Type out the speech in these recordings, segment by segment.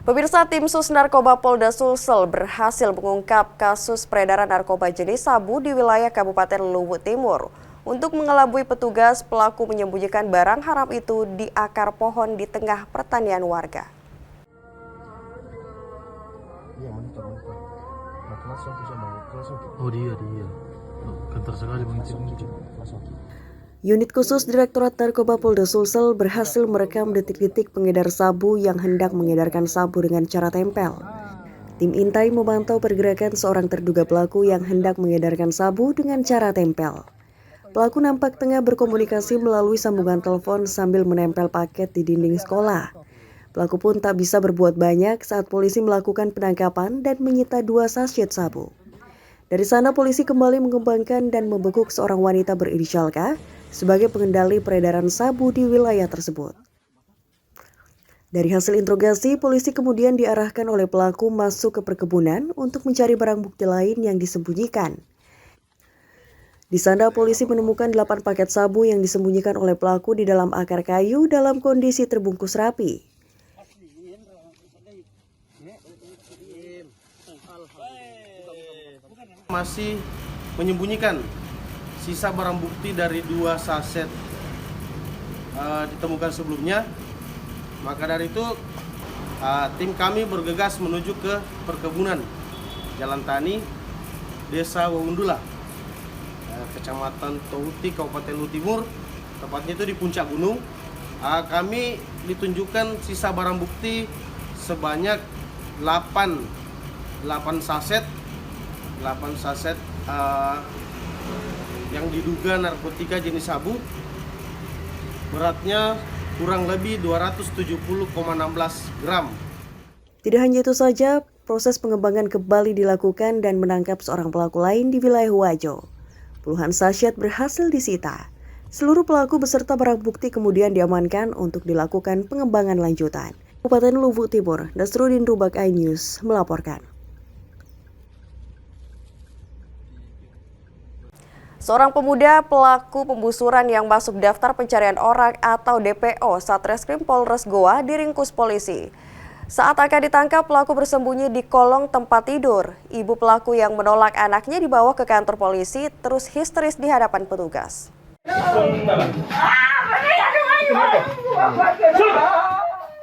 Pemirsa, tim Sus Narkoba Polda Sulsel berhasil mengungkap kasus peredaran narkoba jenis sabu di wilayah Kabupaten Luwu Timur. Untuk mengelabui petugas, pelaku menyembunyikan barang haram itu di akar pohon di tengah pertanian warga. Unit khusus Direktorat Narkoba Polda Sulsel berhasil merekam detik-detik pengedar sabu yang hendak mengedarkan sabu dengan cara tempel. Tim intai memantau pergerakan seorang terduga pelaku yang hendak mengedarkan sabu dengan cara tempel. Pelaku nampak tengah berkomunikasi melalui sambungan telepon sambil menempel paket di dinding sekolah. Pelaku pun tak bisa berbuat banyak saat polisi melakukan penangkapan dan menyita 2 sachet sabu. Dari sana polisi kembali mengembangkan dan membekuk seorang wanita berinisial K sebagai pengendali peredaran sabu di wilayah tersebut. Dari hasil interogasi, polisi kemudian diarahkan oleh pelaku masuk ke perkebunan untuk mencari barang bukti lain yang disembunyikan. Di sana polisi menemukan 8 paket sabu yang disembunyikan oleh pelaku di dalam akar kayu dalam kondisi terbungkus rapi. Masih menyembunyikan sisa barang bukti dari 2 saset ditemukan sebelumnya. Maka dari itu tim kami bergegas menuju ke perkebunan Jalan Tani, Desa Wawundula, Kecamatan Tohuti, Kabupaten Luwu Timur, tepatnya itu di puncak gunung. Kami ditunjukkan sisa barang bukti sebanyak 8 saset yang diduga narkotika jenis sabu, beratnya kurang lebih 270,16 gram. Tidak hanya itu saja, proses pengembangan kembali dilakukan dan menangkap seorang pelaku lain di wilayah Wajo. Puluhan sachet berhasil disita. Seluruh pelaku beserta barang bukti kemudian diamankan untuk dilakukan pengembangan lanjutan. Kabupaten Luwu Timur, Nasruddin Rubak iNews melaporkan. Seorang pemuda pelaku pembusuran yang masuk daftar pencarian orang atau DPO Satreskrim Polres Goa diringkus polisi. Saat akan ditangkap, pelaku bersembunyi di kolong tempat tidur. Ibu pelaku yang menolak anaknya dibawa ke kantor polisi terus histeris di hadapan petugas.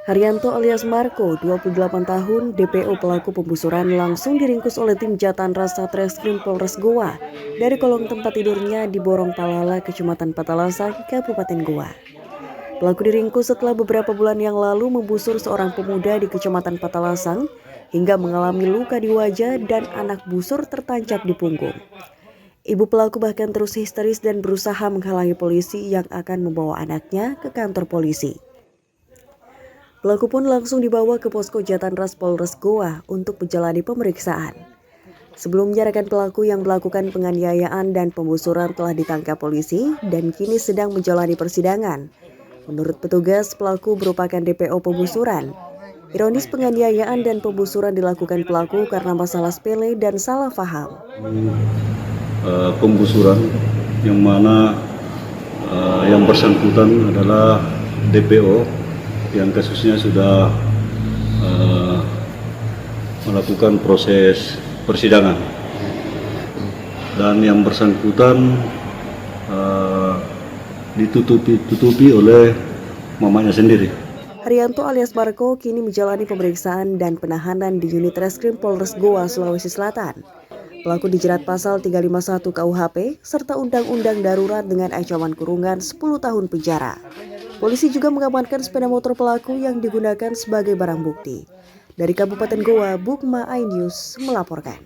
Haryanto alias Marco, 28 tahun, DPO pelaku pembusuran langsung diringkus oleh tim Jatanras Satreskrim Polres Goa dari kolong tempat tidurnya di Borong Palala, Kecamatan Patalasang, Kabupaten Goa. Pelaku diringkus setelah beberapa bulan yang lalu membusur seorang pemuda di Kecamatan Patalasang hingga mengalami luka di wajah dan anak busur tertancap di punggung. Ibu pelaku bahkan terus histeris dan berusaha menghalangi polisi yang akan membawa anaknya ke kantor polisi. Pelaku pun langsung dibawa ke posko Jatanras Polres Goa untuk menjalani pemeriksaan. Sebelumnya rekan pelaku yang melakukan penganiayaan dan pembusuran telah ditangkap polisi dan kini sedang menjalani persidangan. Menurut petugas, pelaku merupakan DPO pembusuran. Ironis, penganiayaan dan pembusuran dilakukan pelaku karena masalah sepele dan salah paham. Pembusuran yang mana yang bersangkutan adalah DPO yang kasusnya sudah melakukan proses persidangan dan yang bersangkutan ditutupi oleh mamanya sendiri. Haryanto alias Marco kini menjalani pemeriksaan dan penahanan di unit Reskrim Polres Goa, Sulawesi Selatan. Pelaku dijerat pasal 351 KUHP serta Undang-Undang Darurat dengan ancaman kurungan 10 tahun penjara. Polisi juga mengamankan sepeda motor pelaku yang digunakan sebagai barang bukti. Dari Kabupaten Goa, Bukma iNews melaporkan.